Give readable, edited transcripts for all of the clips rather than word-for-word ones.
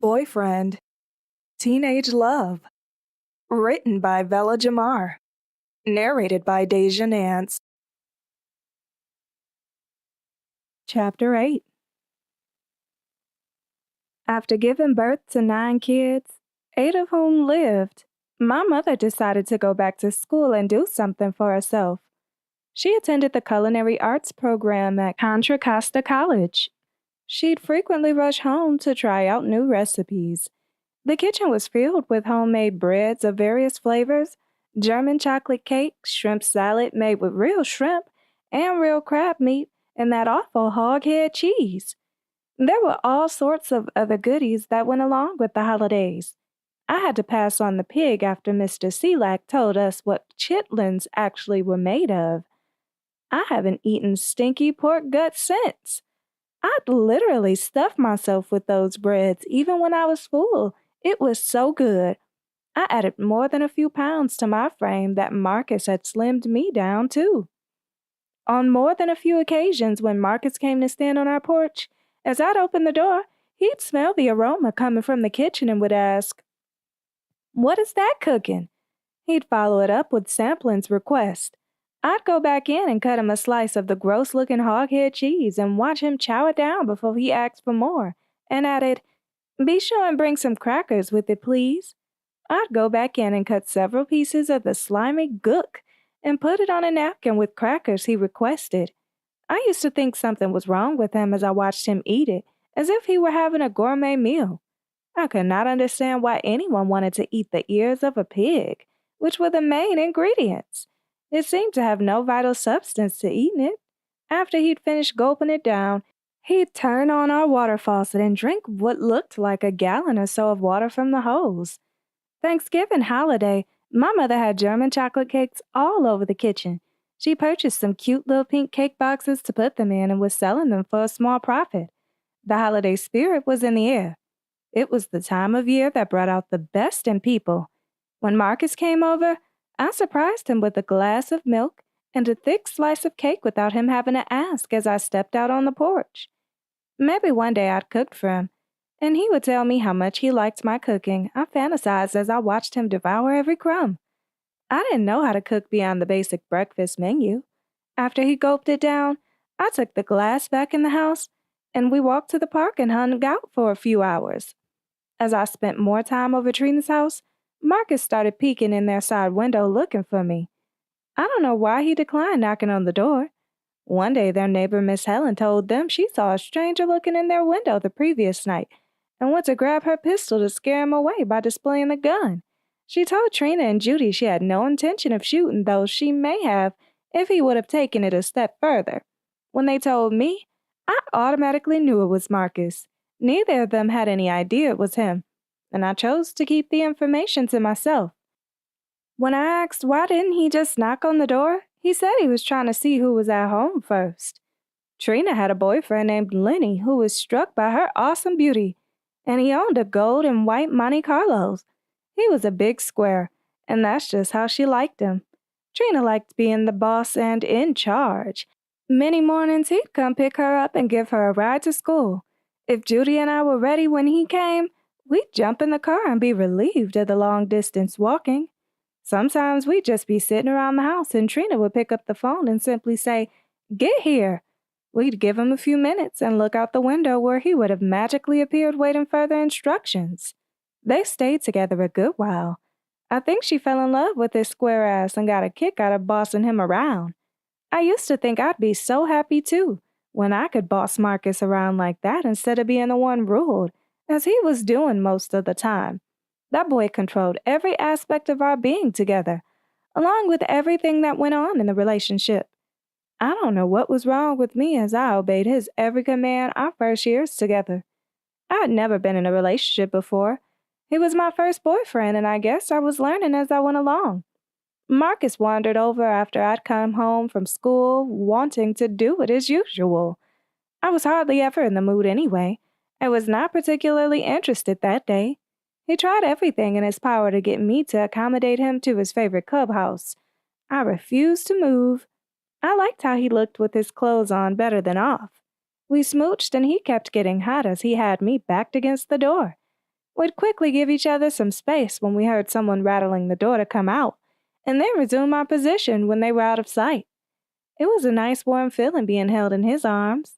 Boyfriend. Teenage Love. Written by Vella Jamar. Narrated by Deja, Nance. Chapter 8. After giving birth to 9 kids, 8 of whom lived, my mother decided to go back to school and do something for herself. She attended the culinary arts program at Contra Costa College. She'd frequently rush home to try out new recipes. The kitchen was filled with homemade breads of various flavors, German chocolate cake, shrimp salad made with real shrimp, and real crab meat, and that awful hog-head cheese. There were all sorts of other goodies that went along with the holidays. I had to pass on the pig after Mr. Selak told us what chitlins actually were made of. I haven't eaten stinky pork guts since. I'd literally stuffed myself with those breads even when I was full. It was so good. I added more than a few pounds to my frame that Marcus had slimmed me down too. On more than a few occasions when Marcus came to stand on our porch, as I'd open the door, he'd smell the aroma coming from the kitchen and would ask, "What is that cooking?" He'd follow it up with Sampling's request. I'd go back in and cut him a slice of the gross-looking hog-head cheese and watch him chow it down before he asked for more, and added, "Be sure and bring some crackers with it, please." I'd go back in and cut several pieces of the slimy gook and put it on a napkin with crackers he requested. I used to think something was wrong with him as I watched him eat it, as if he were having a gourmet meal. I could not understand why anyone wanted to eat the ears of a pig, which were the main ingredients. It seemed to have no vital substance to eating it. After he'd finished gulping it down, he'd turn on our water faucet and drink what looked like a gallon or so of water from the hose. Thanksgiving holiday, my mother had German chocolate cakes all over the kitchen. She purchased some cute little pink cake boxes to put them in and was selling them for a small profit. The holiday spirit was in the air. It was the time of year that brought out the best in people. When Marcus came over, I surprised him with a glass of milk and a thick slice of cake without him having to ask as I stepped out on the porch. Maybe one day I'd cooked for him, and he would tell me how much he liked my cooking. I fantasized as I watched him devour every crumb. I didn't know how to cook beyond the basic breakfast menu. After he gulped it down, I took the glass back in the house, and we walked to the park and hung out for a few hours. As I spent more time over Trina's house, Marcus started peeking in their side window looking for me. I don't know why he declined knocking on the door. One day their neighbor Miss Helen told them she saw a stranger looking in their window the previous night and went to grab her pistol to scare him away by displaying the gun. She told Trina and Judy she had no intention of shooting, though she may have if he would have taken it a step further. When they told me, I automatically knew it was Marcus. Neither of them had any idea it was him, and I chose to keep the information to myself. When I asked why didn't he just knock on the door, he said he was trying to see who was at home first. Trina had a boyfriend named Lenny who was struck by her awesome beauty, and he owned a gold and white Monte Carlos. He was a big square, and that's just how she liked him. Trina liked being the boss and in charge. Many mornings he'd come pick her up and give her a ride to school. If Judy and I were ready when he came, we'd jump in the car and be relieved of the long-distance walking. Sometimes we'd just be sitting around the house and Trina would pick up the phone and simply say, "Get here." We'd give him a few minutes and look out the window where he would have magically appeared waiting further instructions. They stayed together a good while. I think she fell in love with his square ass and got a kick out of bossing him around. I used to think I'd be so happy too when I could boss Marcus around like that instead of being the one ruled, as he was doing most of the time. That boy controlled every aspect of our being together, along with everything that went on in the relationship. I don't know what was wrong with me as I obeyed his every command our first years together. I had never been in a relationship before. He was my first boyfriend, and I guess I was learning as I went along. Marcus wandered over after I'd come home from school, wanting to do it as usual. I was hardly ever in the mood anyway. I was not particularly interested that day. He tried everything in his power to get me to accommodate him to his favorite clubhouse. I refused to move. I liked how he looked with his clothes on better than off. We smooched and he kept getting hot as he had me backed against the door. We'd quickly give each other some space when we heard someone rattling the door to come out, and then resume our position when they were out of sight. It was a nice warm feeling being held in his arms.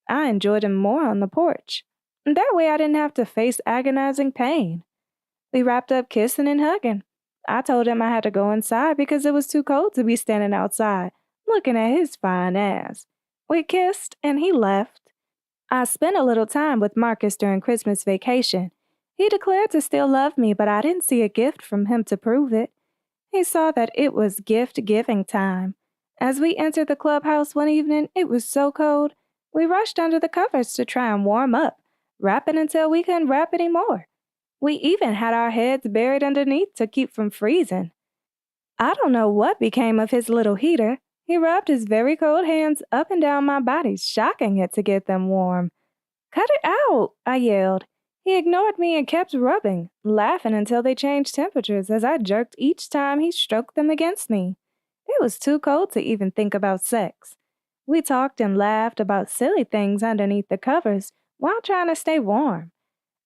I enjoyed him more on the porch. That way I didn't have to face agonizing pain. We wrapped up kissing and hugging. I told him I had to go inside because it was too cold to be standing outside, looking at his fine ass. We kissed, and he left. I spent a little time with Marcus during Christmas vacation. He declared to still love me, but I didn't see a gift from him to prove it. He saw that it was gift-giving time. As we entered the clubhouse one evening, it was so cold, we rushed under the covers to try and warm up, wrapping until we couldn't wrap anymore. We even had our heads buried underneath to keep from freezing. I don't know what became of his little heater. He rubbed his very cold hands up and down my body, shocking it to get them warm. "Cut it out," I yelled. He ignored me and kept rubbing, laughing until they changed temperatures as I jerked each time he stroked them against me. It was too cold to even think about sex. We talked and laughed about silly things underneath the covers while trying to stay warm.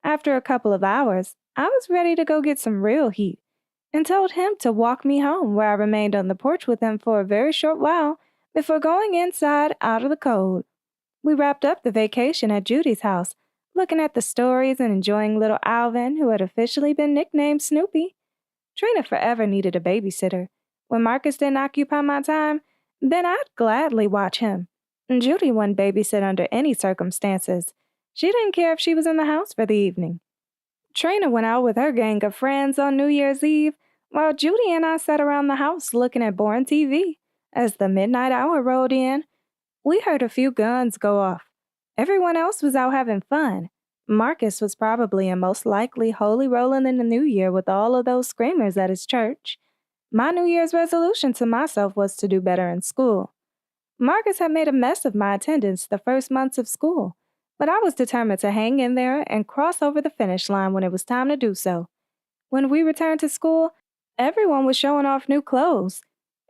After a couple of hours, I was ready to go get some real heat and told him to walk me home, where I remained on the porch with him for a very short while before going inside out of the cold. We wrapped up the vacation at Judy's house, looking at the stories and enjoying little Alvin, who had officially been nicknamed Snoopy. Trina forever needed a babysitter. When Marcus didn't occupy my time, then I'd gladly watch him. Judy wouldn't babysit under any circumstances. She didn't care if she was in the house for the evening. Trina went out with her gang of friends on New Year's Eve, while Judy and I sat around the house looking at boring TV. As the midnight hour rolled in, we heard a few guns go off. Everyone else was out having fun. Marcus was probably and most likely holy rolling in the new year with all of those screamers at his church. My New Year's resolution to myself was to do better in school. Marcus had made a mess of my attendance the first months of school, but I was determined to hang in there and cross over the finish line when it was time to do so. When we returned to school, everyone was showing off new clothes.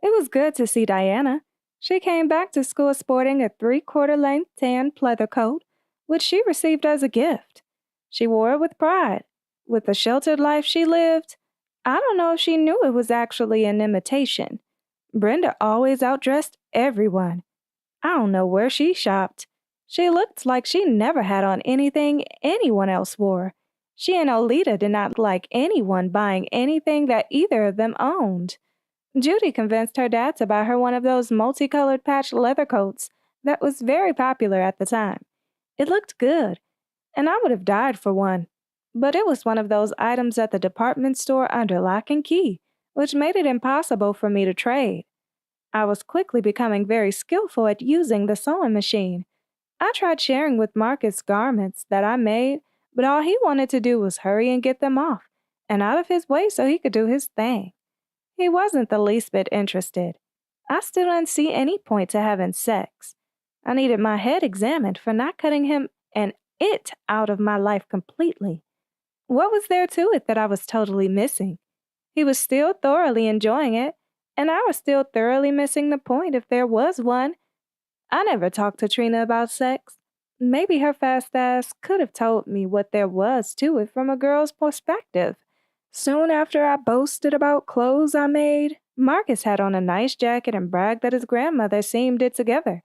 It was good to see Diana. She came back to school sporting a 3/4 length tan pleather coat, which she received as a gift. She wore it with pride. With the sheltered life she lived, I don't know if she knew it was actually an imitation. Brenda always outdressed everyone. I don't know where she shopped. She looked like she never had on anything anyone else wore. She and Olita did not like anyone buying anything that either of them owned. Judy convinced her dad to buy her one of those multicolored patch leather coats that was very popular at the time. It looked good, and I would have died for one. But it was one of those items at the department store under lock and key, which made it impossible for me to trade. I was quickly becoming very skillful at using the sewing machine. I tried sharing with Marcus garments that I made, but all he wanted to do was hurry and get them off and out of his way so he could do his thing. He wasn't the least bit interested. I still didn't see any point to having sex. I needed my head examined for not cutting him and it out of my life completely. What was there to it that I was totally missing? He was still thoroughly enjoying it, and I was still thoroughly missing the point if there was one. I never talked to Trina about sex. Maybe her fast ass could have told me what there was to it from a girl's perspective. Soon after I boasted about clothes I made, Marcus had on a nice jacket and bragged that his grandmother seamed it together.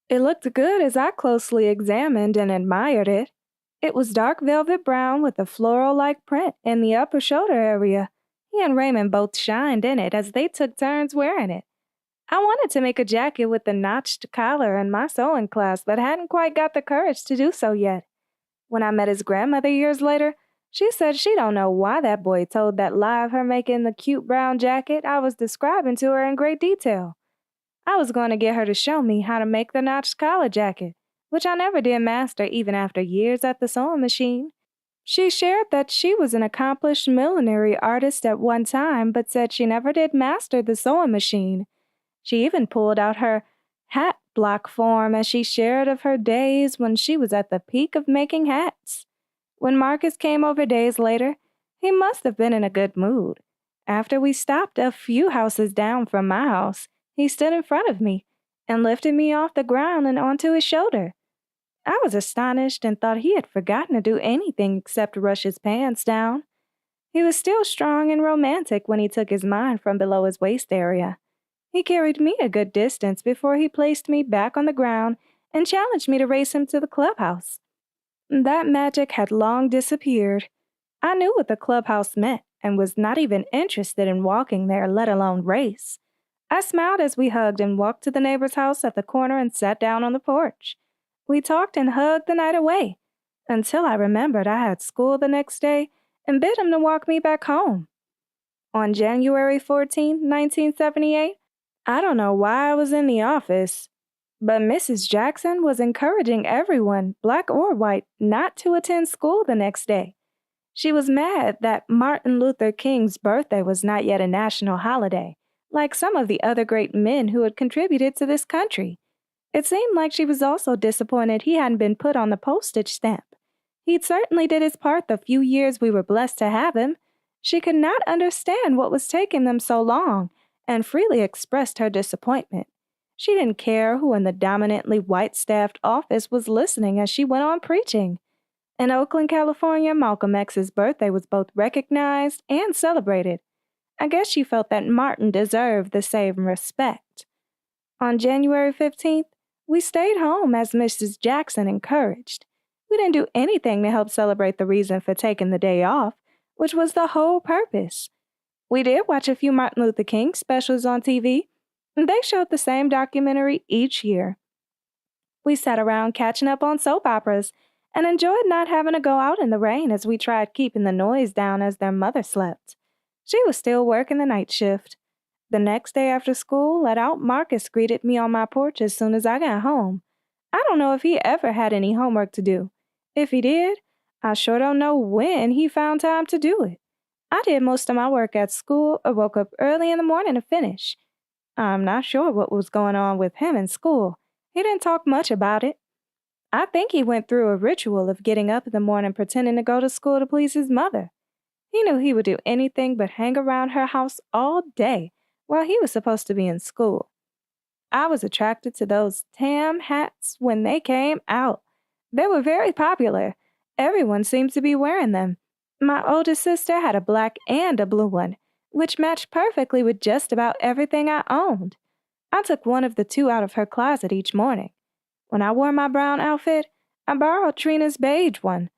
It looked good as I closely examined and admired it. It was dark velvet brown with a floral-like print in the upper shoulder area. He and Raymond both shined in it as they took turns wearing it. I wanted to make a jacket with a notched collar in my sewing class, but hadn't quite got the courage to do so yet. When I met his grandmother years later, she said she don't know why that boy told that lie of her making the cute brown jacket I was describing to her in great detail. I was going to get her to show me how to make the notched collar jacket, which I never did master even after years at the sewing machine. She shared that she was an accomplished millinery artist at one time, but said she never did master the sewing machine. She even pulled out her hat block form as she shared of her days when she was at the peak of making hats. When Marcus came over days later, he must have been in a good mood. After we stopped a few houses down from my house, he stood in front of me and lifted me off the ground and onto his shoulder. I was astonished and thought he had forgotten to do anything except rush his pants down. He was still strong and romantic when he took his mind from below his waist area. He carried me a good distance before he placed me back on the ground and challenged me to race him to the clubhouse. That magic had long disappeared. I knew what the clubhouse meant and was not even interested in walking there, let alone race. I smiled as we hugged and walked to the neighbor's house at the corner and sat down on the porch. We talked and hugged the night away until I remembered I had school the next day and bid him to walk me back home. On January 14, 1978, I don't know why I was in the office, but Mrs. Jackson was encouraging everyone, black or white, not to attend school the next day. She was mad that Martin Luther King's birthday was not yet a national holiday, like some of the other great men who had contributed to this country. It seemed like she was also disappointed he hadn't been put on the postage stamp. He'd certainly did his part the few years we were blessed to have him. She could not understand what was taking them so long, and freely expressed her disappointment. She didn't care who in the dominantly white-staffed office was listening as she went on preaching. In Oakland, California, Malcolm X's birthday was both recognized and celebrated. I guess she felt that Martin deserved the same respect. On January 15th, we stayed home as Mrs. Jackson encouraged. We didn't do anything to help celebrate the reason for taking the day off, which was the whole purpose. We did watch a few Martin Luther King specials on TV, and they showed the same documentary each year. We sat around catching up on soap operas and enjoyed not having to go out in the rain as we tried keeping the noise down as their mother slept. She was still working the night shift. The next day after school, let out Marcus greeted me on my porch as soon as I got home. I don't know if he ever had any homework to do. If he did, I sure don't know when he found time to do it. I did most of my work at school or woke up early in the morning to finish. I'm not sure what was going on with him in school. He didn't talk much about it. I think he went through a ritual of getting up in the morning pretending to go to school to please his mother. He knew he would do anything but hang around her house all day while he was supposed to be in school. I was attracted to those tam hats when they came out. They were very popular. Everyone seemed to be wearing them. My oldest sister had a black and a blue one, which matched perfectly with just about everything I owned. I took one of the two out of her closet each morning. When I wore my brown outfit, I borrowed Trina's beige one.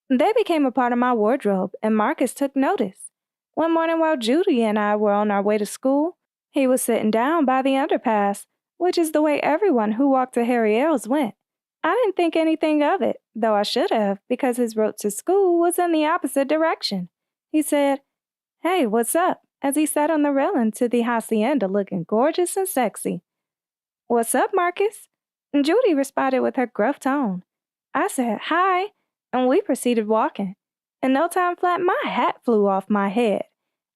They became a part of my wardrobe, and Marcus took notice. One morning while Judy and I were on our way to school, he was sitting down by the underpass, which is the way everyone who walked to Harry L's went. I didn't think anything of it, though I should have, because his route to school was in the opposite direction. He said, "Hey, what's up?" as he sat on the railing to the hacienda looking gorgeous and sexy. "What's up, Marcus?" And Judy responded with her gruff tone. I said, "Hi," and we proceeded walking. In no time flat, my hat flew off my head.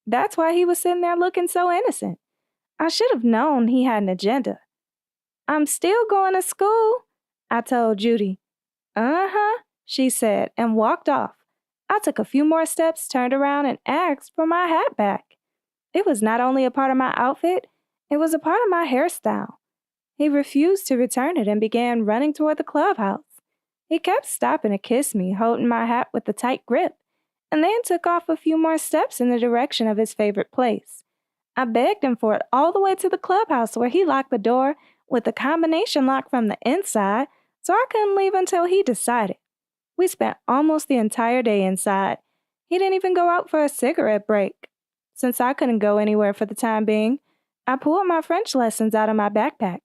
That's why he was sitting there looking so innocent. I should have known he had an agenda. "I'm still going to school," I told Judy. "Uh-huh," she said, and walked off. I took a few more steps, turned around, and asked for my hat back. It was not only a part of my outfit, it was a part of my hairstyle. He refused to return it and began running toward the clubhouse. He kept stopping to kiss me, holding my hat with a tight grip, and then took off a few more steps in the direction of his favorite place. I begged him for it all the way to the clubhouse, where he locked the door with a combination lock from the inside, so I couldn't leave until he decided. We spent almost the entire day inside. He didn't even go out for a cigarette break. Since I couldn't go anywhere for the time being, I pulled my French lessons out of my backpack,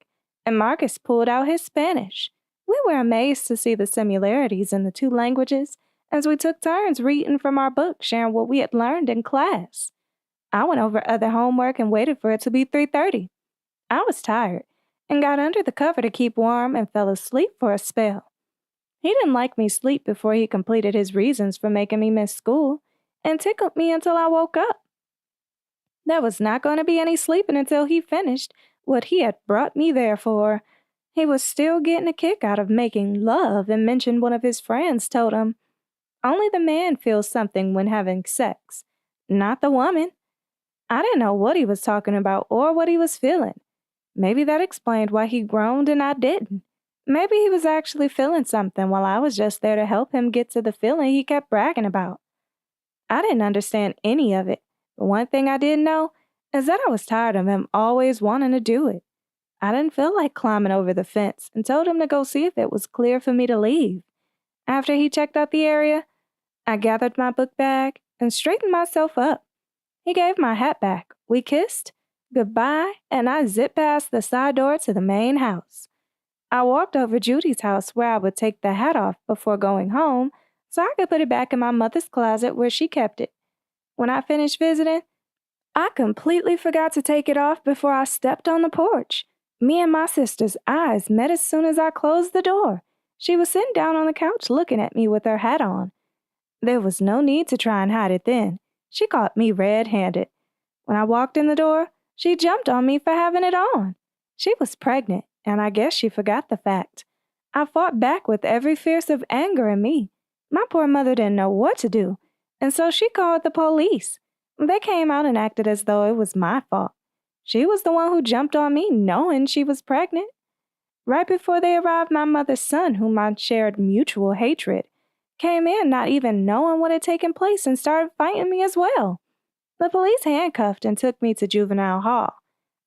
and Marcus pulled out his Spanish. We were amazed to see the similarities in the two languages as we took turns reading from our book, sharing what we had learned in class. I went over other homework and waited for it to be 3:30. I was tired and got under the cover to keep warm and fell asleep for a spell. He didn't like me sleep before he completed his reasons for making me miss school and tickled me until I woke up. There was not going to be any sleeping until he finished what he had brought me there for. He was still getting a kick out of making love and mentioned one of his friends told him, "Only the man feels something when having sex, not the woman." I didn't know what he was talking about or what he was feeling. Maybe that explained why he groaned and I didn't. Maybe he was actually feeling something while I was just there to help him get to the feeling he kept bragging about. I didn't understand any of it, but one thing I did know is that I was tired of him always wanting to do it. I didn't feel like climbing over the fence and told him to go see if it was clear for me to leave. After he checked out the area, I gathered my book bag and straightened myself up. He gave my hat back. We kissed, goodbye, and I zipped past the side door to the main house. I walked over Judy's house where I would take the hat off before going home so I could put it back in my mother's closet where she kept it. When I finished visiting, I completely forgot to take it off before I stepped on the porch. Me and my sister's eyes met as soon as I closed the door. She was sitting down on the couch looking at me with her hat on. There was no need to try and hide it then. She caught me red-handed. When I walked in the door, she jumped on me for having it on. She was pregnant, and I guess she forgot the fact. I fought back with every fierce of anger in me. My poor mother didn't know what to do, and so she called the police. They came out and acted as though it was my fault. She was the one who jumped on me knowing she was pregnant. Right before they arrived, my mother's son, whom I shared mutual hatred, came in not even knowing what had taken place and started fighting me as well. The police handcuffed and took me to juvenile hall.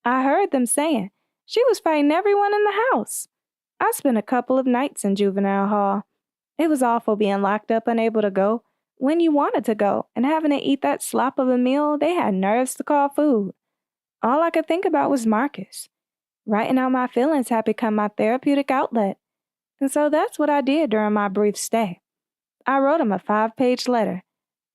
I heard them saying she was fighting everyone in the house. I spent a couple of nights in juvenile hall. It was awful being locked up, unable to go when you wanted to go, and having to eat that slop of a meal they had nerves to call food. All I could think about was Marcus. Writing out my feelings had become my therapeutic outlet, and so that's what I did during my brief stay. I wrote him a 5-page letter.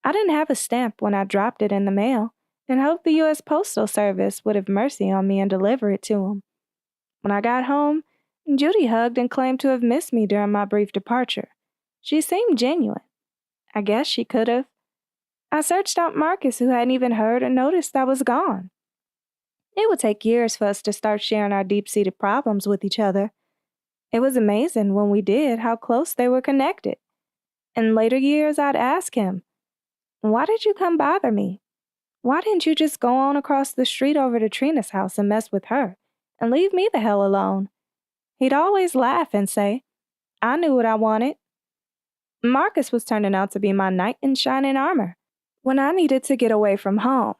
I didn't have a stamp when I dropped it in the mail, and hoped the U.S. Postal Service would have mercy on me and deliver it to him. When I got home, Judy hugged and claimed to have missed me during my brief departure. She seemed genuine. I guess she could have. I searched out Marcus, who hadn't even heard or noticed I was gone. It would take years for us to start sharing our deep-seated problems with each other. It was amazing when we did how close they were connected. In later years, I'd ask him, "Why did you come bother me? Why didn't you just go on across the street over to Trina's house and mess with her and leave me the hell alone?" He'd always laugh and say, "I knew what I wanted." Marcus was turning out to be my knight in shining armor when I needed to get away from home.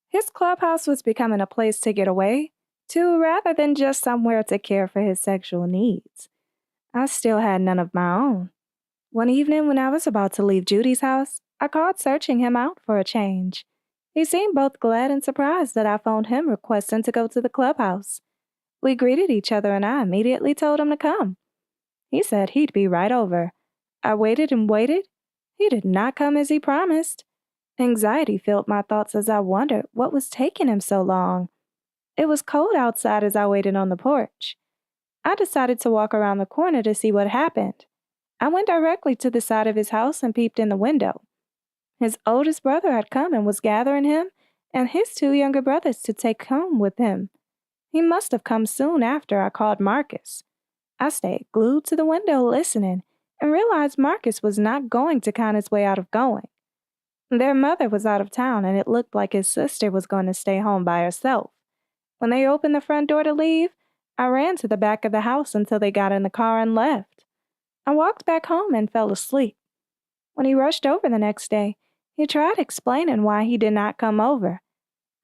His clubhouse was becoming a place to get away to rather than just somewhere to care for his sexual needs. I still had none of my own. One evening when I was about to leave Judy's house, I called searching him out for a change. He seemed both glad and surprised that I phoned him requesting to go to the clubhouse. We greeted each other and I immediately told him to come. He said he'd be right over. I waited and waited. He did not come as he promised. Anxiety filled my thoughts as I wondered what was taking him so long. It was cold outside as I waited on the porch. I decided to walk around the corner to see what happened. I went directly to the side of his house and peeped in the window. His oldest brother had come and was gathering him and his 2 younger brothers to take home with him. He must have come soon after I called Marcus. I stayed glued to the window listening and realized Marcus was not going to con his way out of going. Their mother was out of town, and it looked like his sister was going to stay home by herself. When they opened the front door to leave, I ran to the back of the house until they got in the car and left. I walked back home and fell asleep. When he rushed over the next day, he tried explaining why he did not come over.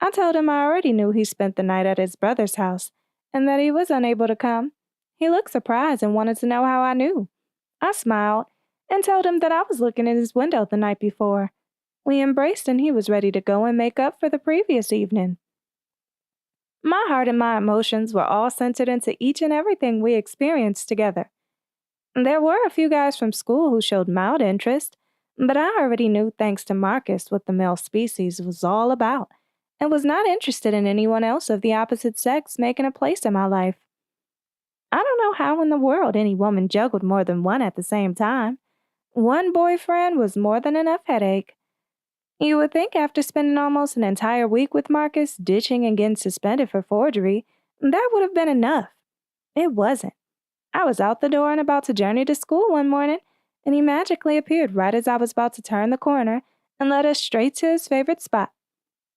I told him I already knew he spent the night at his brother's house, and that he was unable to come. He looked surprised and wanted to know how I knew. I smiled and told him that I was looking at his window the night before. We embraced and he was ready to go and make up for the previous evening. My heart and my emotions were all centered into each and everything we experienced together. There were a few guys from school who showed mild interest, but I already knew, thanks to Marcus, what the male species was all about, and was not interested in anyone else of the opposite sex making a place in my life. I don't know how in the world any woman juggled more than one at the same time. One boyfriend was more than enough headache. You would think after spending almost an entire week with Marcus, ditching and getting suspended for forgery, that would have been enough. It wasn't. I was out the door and about to journey to school one morning, and he magically appeared right as I was about to turn the corner and led us straight to his favorite spot.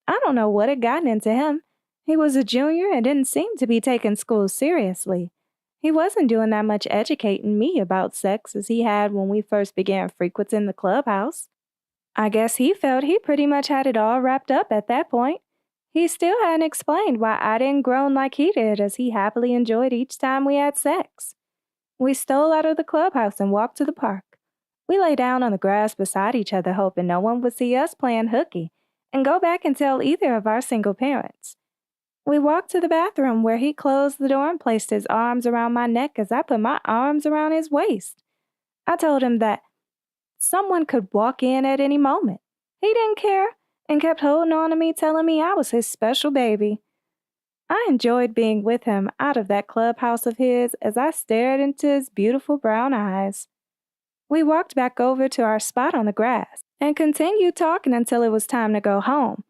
I don't know what had gotten into him. He was a junior and didn't seem to be taking school seriously. He wasn't doing that much educating me about sex as he had when we first began frequenting the clubhouse. I guess he felt he pretty much had it all wrapped up at that point. He still hadn't explained why I didn't groan like he did as he happily enjoyed each time we had sex. We stole out of the clubhouse and walked to the park. We lay down on the grass beside each other hoping no one would see us playing hooky and go back and tell either of our single parents. We walked to the bathroom where he closed the door and placed his arms around my neck as I put my arms around his waist. I told him that someone could walk in at any moment. He didn't care and kept holding on to me, telling me I was his special baby. I enjoyed being with him out of that clubhouse of his as I stared into his beautiful brown eyes. We walked back over to our spot on the grass and continued talking until it was time to go home.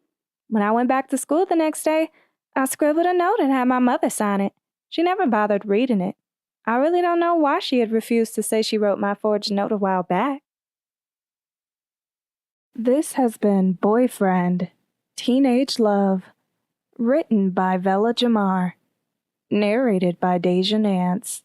When I went back to school the next day, I scribbled a note and had my mother sign it. She never bothered reading it. I really don't know why she had refused to say she wrote my forged note a while back. This has been Boyfriend, Teenage Love, written by Vella Jamar, narrated by Deja Nance.